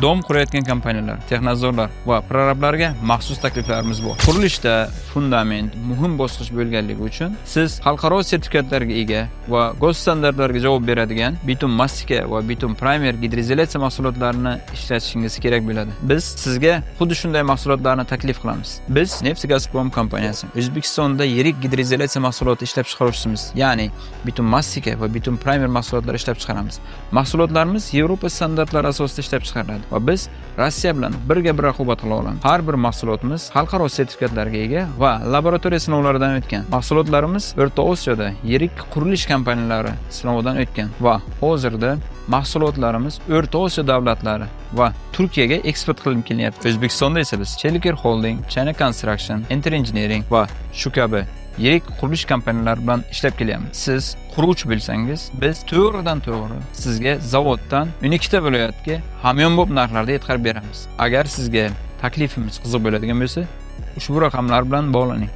Dom qurayotgan kompaniyalar, texnozorlar va prorablarga maxsus takliflarimiz bor. Qurilishda fundament muhim bosqich bo'lganligi uchun siz xalqaro sertifikatlarga ega va GOS standartlariga javob beradigan bitum mastika va bitum primer gidroizolyatsiya mahsulotlarini ishlatishingiz kerak bo'ladi. Biz sizga xuddi shunday mahsulotlarni taklif qilamiz. Biz Neftgazprom kompaniyasi O'zbekistonda yirik gidroizolyatsiya mahsuloti ishlab chiqaruvchimiz, ya'ni bitum mastika va bitum primer mahsulotlar ishlab chiqaramiz. Mahsulotlarimiz Yevropa standartlari asosida ishlab chiqariladi. Va biz Rossiya bilan birga-bir raqobat qila olamiz. Har bir mahsulotimiz xalqaro sertifikatlarga ega va laboratoriya sinovlaridan o'tgan. Mahsulotlarimiz O'rta Osiyoda yirik qurilish kompaniyalari sinovidan o'tgan va hozirda mahsulotlarimiz O'rta Osiyo davlatlari va Turkiyaga eksport qilinib kelyapti. O'zbekistonda esa biz Cheliker Holding, China Construction, Enter Engineering va shu kabi yirik qurilish kompaniyalari bilan ishlab kelyapmiz. Siz quruvchi bo'lsangiz, biz to'g'ridan-to'g'ri sizga zavoddan 12 ta viloyatga hamyonbop narxlarda yetkazib beramiz. Agar sizga taklifimiz qiziq bo'ladigan bo'lsa, ushbu raqamlar bilan bog'laning.